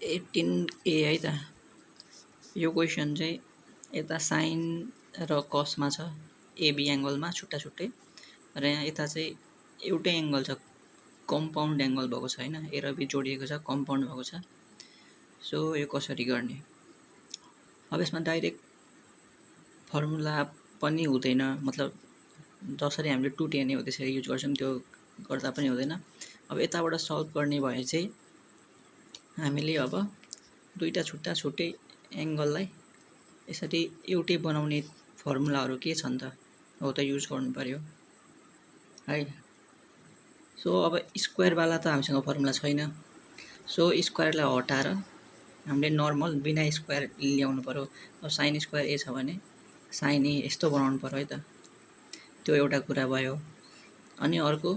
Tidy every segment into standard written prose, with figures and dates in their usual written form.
18A है त। यो क्वेसन चाहिँ यता साइन र कसमा छ, एबी एङ्गलमा छुट्टा छुट्टै, र यहाँ यता चाहिँ एउटै एङ्गल छ, कम्पाउन्ड एङ्गल भएको छ हैन, ए र बी जोडिएको छ, कम्पाउन्ड भएको छ। सो यो कसरी गर्ने? अब यसमा डाइरेक्ट फर्मुला पनि हुँदैन, मतलब जसरी हामीले 2tan हो त्यसरी युज गर्छौँ त्यो गर्दा पनि हुँदैन। अब यताबाट सल्भ गर्ने भए चाहिँ हामीले अब दुईटा छुट्टा छुट्टै एङ्गललाई यसरी एउटै बनाउने फर्मुलाहरू के छन् त, हो त युज गर्नु पर्यो है। सो अब स्क्वायरवाला त हामीसँग फर्मुला छैन, सो स्क्वायरलाई हटाएर हामीले नर्मल बिना स्क्वायर ल्याउनु पर्यो। अब साइन स्क्वायर ए छ भने साइन ए यस्तो बनाउनु पर्यो है त, त्यो एउटा कुरा भयो। अनि अर्को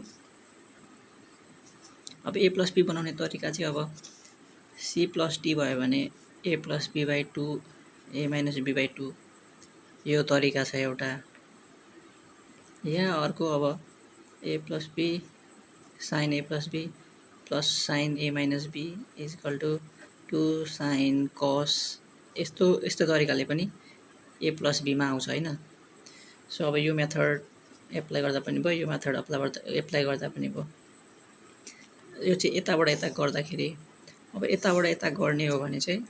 अब ए प्लस बी बनाउने तरिका चाहिँ अब सी प्लस डी भयो भने a plus b by 2 a minus b by 2 यो तरिका छ एउटा। यहाँ अर्को अब a plus be sine A plus b plus sine A minus b is equal to 2 sine cos, यस्तो तरिकाले पनि ए प्लस बीमा आउँछ हैन। सो अब यो मेथड एप्लाई गर्दा पनि भयो, यो मेथड एप्लाई गर्दा पनि भयो। यो चाहिँ यताबाट यता गर्दाखेरि, अब यताबाट यता गर्ने हो भने चाहिँ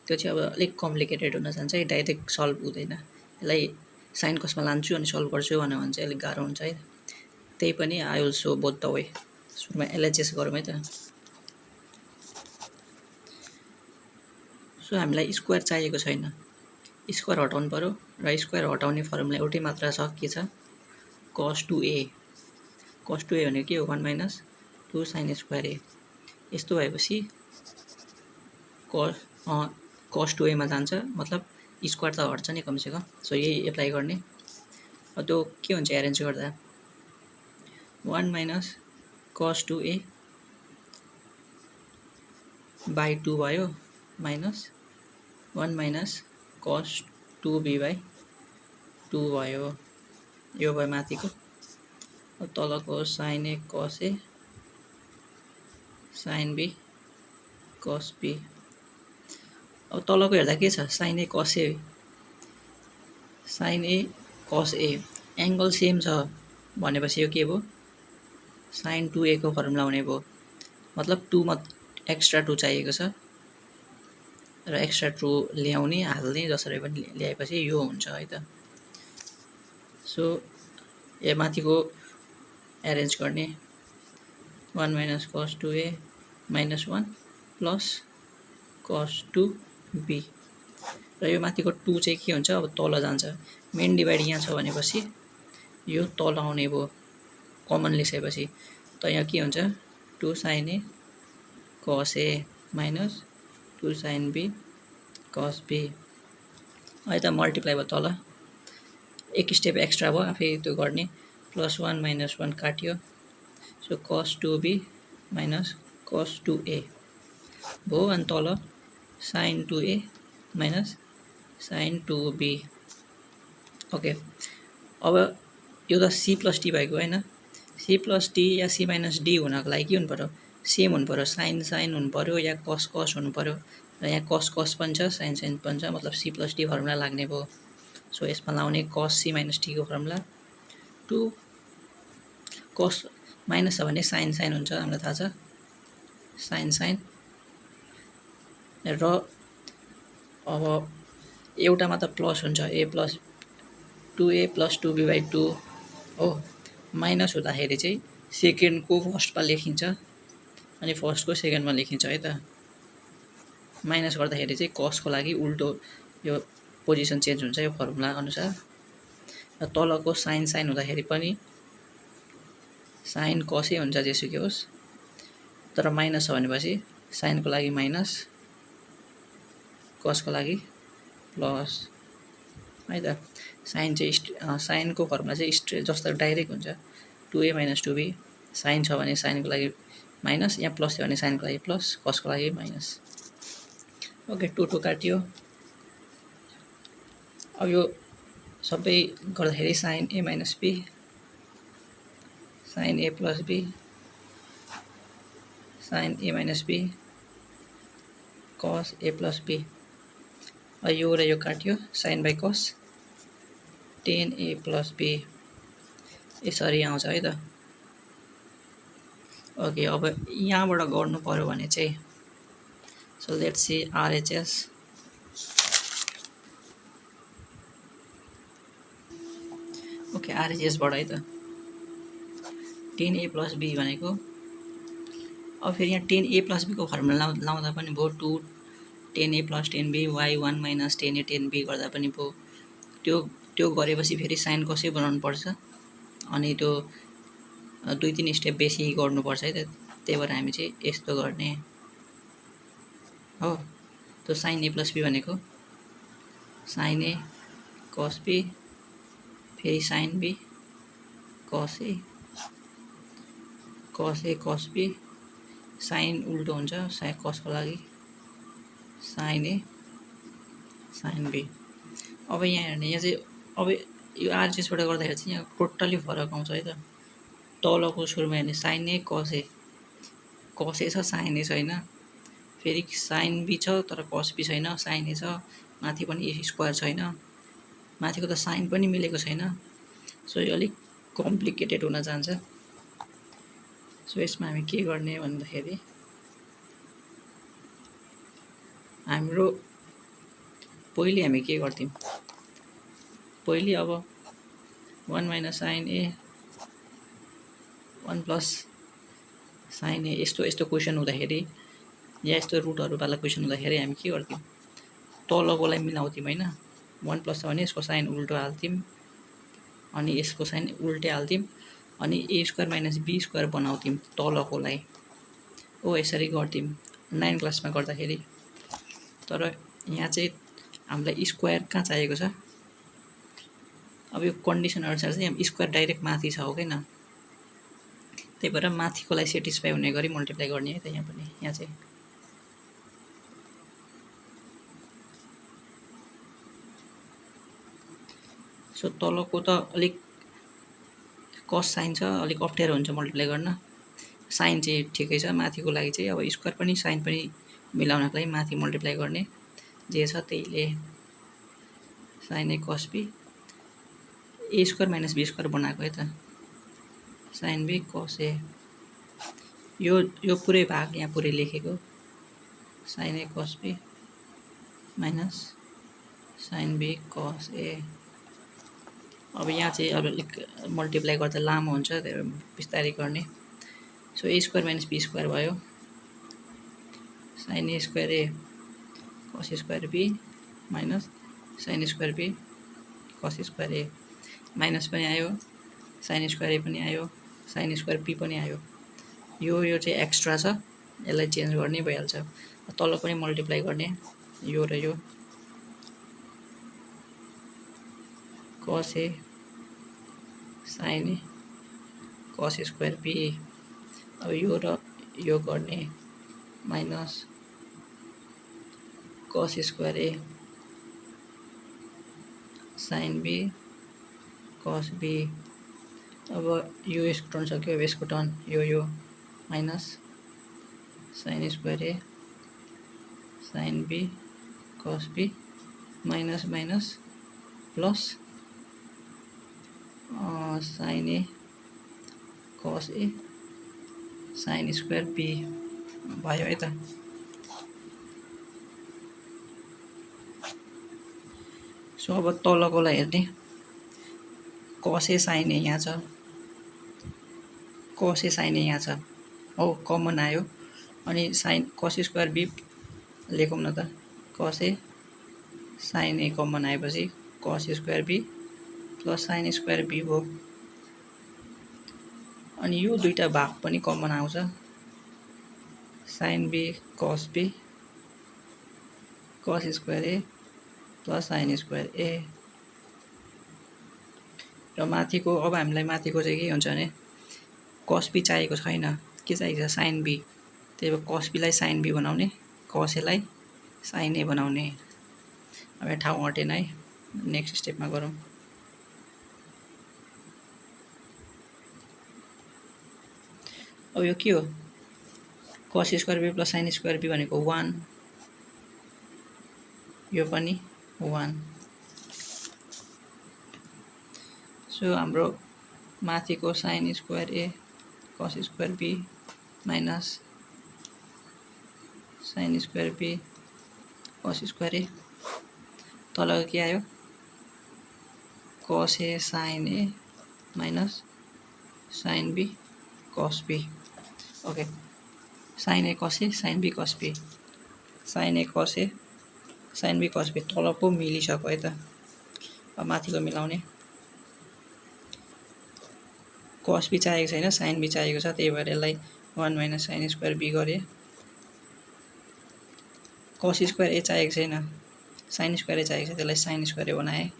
त्यो चाहिँ अब अलिक कम्प्लिकेटेड हुन जान्छ है, डाइरेक्ट सल्भ हुँदैन। यसलाई साइन कसमा लान्छु अनि सल्भ गर्छु भन्यो भने चाहिँ अलिक गाह्रो हुन्छ है। त्यही पनि I will so both the way. सुरुमा एलएचएस गरौँ है त। सो हामीलाई स्क्वायर चाहिएको छैन, स्क्वायर हटाउनु पर्यो, र स्क्वायर हटाउने फर्मुला एउटै मात्र छ, के छ, cos 2a। cos 2a भनेको के हो, 1 माइनस 2 साइन स्क्वायर ए। यस्तो भएपछि cos 2a मा जान्छ, मतलब स्क्वायर त हट्छ नि कमसेकम। सो यही एप्लाई गर्ने। त्यो के हुन्छ एरेन्ज गर्दा 1 माइनस cos 2a बाई 2 भयो, minus 1 minus cos 2b by 2 भयो। यो भयो माथिको। अब तलको sign A cos A sine B cos B. अब तलको हेर्दा के छ, sign A cos A, sign A cos A, angle same छ भनेपछि यो के भयो, साइन 2a को फर्मुला हुने भयो। मतलब 2 मा एक्स्ट्रा 2 चाहिएको छ, र एक्स्ट्रा 2 ल्याउने हाल्ने जसरी पनि ल्याएपछि यो हुन्छ है त। सो यो माथिको एरेन्ज गर्ने 1 minus cos 2a minus 1 plus cos 2b, र यो माथिको 2 चाहिँ के हुन्छ, अब तल जान्छ। मेन डिभाइड यहाँ छ भनेपछि यो तल आउने भयो कमन लिएपछि। त यहाँ के हुन्छ, 2 sine A cos a minus 2 sine b cos b है त, मल्टिप्लाई भयो तल, एक स्टेप एक्स्ट्रा भयो आफै त्यो गर्ने, प्लस 1 माइनस 1 काट्यो। So cos 2b minus cos 2a भयो, अनि तल sign 2a minus sign 2b। Okay, अब यो त सी प्लस डी भएको होइन, सी प्लस डी या सी माइनस डी हुनको लागि के हुनु पर्यो, सेम हुनु पर्यो, साइन साइन हुनु पर्यो या कस कस हुनु पर्यो, र यहाँ कस कस पनि छ, साइन साइन पनि छ, मतलब सी प्लस डी फर्मुला लाग्ने भयो। सो यसमा लाउने कस सी माइनस डी को फर्मुला 2 कस माइनस छ भने साइन साइन हुन्छ, हामीलाई थाहा छ, साइन साइन। र अब एउटामा त प्लस हुन्छ, ए plus 2a plus 2b by 2 हो, माइनस हुँदाखेरि चाहिँ सेकेन्डको फर्स्टमा लेखिन्छ अनि फर्स्टको सेकेन्डमा लेखिन्छ है त। माइनस गर्दाखेरि चाहिँ कसको लागि उल्टो यो पोजिसन चेन्ज हुन्छ यो फर्मुला अनुसार। र तलको साइन साइन हुँदाखेरि पनि साइन कसै हुन्छ जेसुकै होस्, तर माइनस छ भनेपछि साइनको लागि माइनस, कसको लागि प्लस है त। साइन चाहिँ साइनको फर्मुला चाहिँ स्ट्रेट जस्तो डाइरेक्ट हुन्छ, 2a माइनस 2b, साइन छ भने साइनको लागि माइनस, यहाँ प्लस छ भने साइनको लागि प्लस, कसको लागि माइनस। ओके, 2 2 काट्यो। अब यो सबै गर्दाखेरि sine A minus B sine A plus be sine A minus B cos a plus b। यो र यो काट्यो, sin by cos tan a plus b यसरी आउँछ है त। ओके, अब यहाँबाट गर्नु पर्यो भने चाहिँ so let's see RHS। Okay, RHSबाट है त tan a plus b भनेको, अब फेरि यहाँ tan a plus b को फर्मुला लाउँदा पनि भयो, 2 tan a plus tan b y 1 minus tan a tan b गर्दा पनि भयो। त्यो गरेपछि फेरि sin cos बनाउनु पर्छ, अनि त्यो 2-3 स्टेप बेसी गर्नुपर्छ है त। त्यही भएर हामी चाहिँ यस्तो गर्ने हो। त्यो sin a plus b भनेको sin a cos b फेरि sin b cos a cos b, sin उल्टो हुन्छ cos को लागि sin a sin b। अब यहाँ हेर्ने, यहाँ चाहिँ अब यो RHS बाट गर्दाखेरि चाहिँ यहाँ टोटली फरक आउँछ है त। तलको सुरुमा हेर्ने sin a cos a छ, sin a छैन, फेरि sin b छ तर cos b छैन, sin a छ, माथि पनि a स्क्वायर छैन, माथिको त sin पनि मिलेको छैन। सो यो अलिक कम्प्लिकेटेड हुन जान्छ। सो यसमा हामी के गर्ने भन्दाखेरि हाम्रो पहिले हामी के गर्थ्यौँ, पहिले अब 1 minus sin a 1 plus sin a यस्तो क्वेसन हुँदाखेरि या यस्तो रुटहरु वाला क्वेसन हुँदाखेरि हामी के गर्थ्यौँ, तलकोलाई मिलाउँथ्यौँ हैन। 1 प्लस छ भने यसको साइन उल्टो हाल्थ्यौँ, अनि यसको साइन उल्टे हाल्थ्यौँ, अनि a square minus b square बनाउँथ्यौँ तलकोलाई। ओ यसरी गर्थ्यौँ 9 क्लासमा गर्दाखेरि। तर यहाँ चाहिँ हामीलाई स्क्वायर कहाँ चाहिएको छ, अब यो कन्डिसन अनुसार चाहिँ स्क्वायर डाइरेक्ट माथि छ हो किन, त्यही भएर माथिकोलाई सेटिस्फाई हुने गरी मल्टिप्लाई गर्ने है त यहाँ पनि। यहाँ चाहिँ सो तलको त अलिक कस साइन छ, अलिक अप्ठ्यारो हुन्छ मल्टिप्लाई गर्न, साइन चाहिँ ठिकै छ। माथिको लागि चाहिँ अब स्क्वायर पनि साइन पनि मिलाउनको लागि माथि मल्टिप्लाई गर्ने, जे छ त्यहीले sine A cos B A square minus be square बनाएको है त, साइन बी कस ए। यो पुरै भाग यहाँ पुरै लेखेको sign A cos B minus sign B कस ए। अब यहाँ चाहिँ अब अलिक मल्टिप्लाई गर्दा लामो हुन्छ, त्यही बिस्तारै गर्ने। So a square minus be square भयो, sine a square a cos square b minus sine square b cos square a, minus पनि आयो, साइन स्क्वायर ए पनि आयो, साइन स्क्वायर बी पनि आयो। यो चाहिँ एक्स्ट्रा छ, यसलाई चेन्ज गर्ने भइहाल्छ। तल पनि मल्टिप्लाई गर्ने, यो र यो कस A sign A cos square be. अब यो र यो गर्ने minus cos square A sine B cos B. अब यो यसको टर्न सक्यो, अब यसको टर्न यो minus sine square A sine B cos B minus minus plus sine A cos A sign square B भयो है त। सो अब तलकोलाई हेर्ने, कस ए साइन ए यहाँ छ, कस ए साइन ए यहाँ छ, हो कमन आयो, अनि साइन कस स्क्वायर बी लेखौँ न त, कस ए साइन ए कमन आएपछि cos square B plus sine square B भयो। अनि यो दुईटा भाग पनि कमन आउँछ, sine B cos square A plus sine square A. र माथिको, अब हामीलाई माथिको चाहिँ के हुन्छ भने कस बी चाहिएको छैन, के चाहिएको छ साइन बी, त्यही भएर कस बीलाई साइन बी बनाउने, कस एलाई साइन ए बनाउने। अब यहाँ ठाउँ अटेन है, नेक्स्ट स्टेपमा गरौँ। अब यो के हो, कस square B plus sine square B भनेको 1, यो पनि 1। सो हाम्रो माथिको sin square a cos square b minus sin square b cos square a तलको के आयो cos a sin a minus sin b cos b। Okay sin a cos a sin b cos b sin a cos a sin b cos b तलको मिलिसक्यो है त। अब माथिको मिलाउने cos b चाहिएको छैन sin b चाहिएको छ त्यही भएर यसलाई 1 माइनस sin स्क्वायर b गरे। cos स्क्वायर a चाहिएको छैन sin स्क्वायर a चाहिएको छ त्यसलाई sin स्क्वायर a बनाए।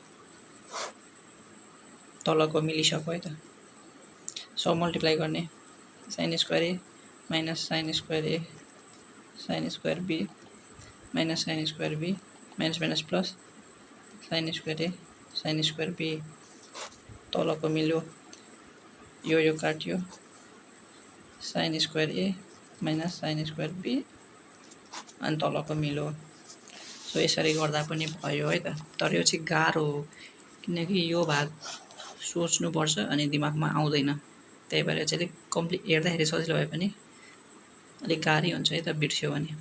तलको मिलिसक्यो है त। सब मल्टिप्लाई गर्ने sin square a minus sin square a sin square b minus sin square b minus minus plus sin square a sin square b तलको मिल्यो यो काट्यो sin square a minus sin square b अनि तलको मिल्यो। So यसरी गर्दा पनि भयो है त। तर यो चाहिँ गाह्रो हो किनकि यो भाग सोच्नुपर्छ अनि दिमागमा आउँदैन त्यही भएर चाहिँ अलिक हेर्दाखेरि सजिलो भए पनि अलिक गाह्रै हुन्छ है त बिर्स्यो भने।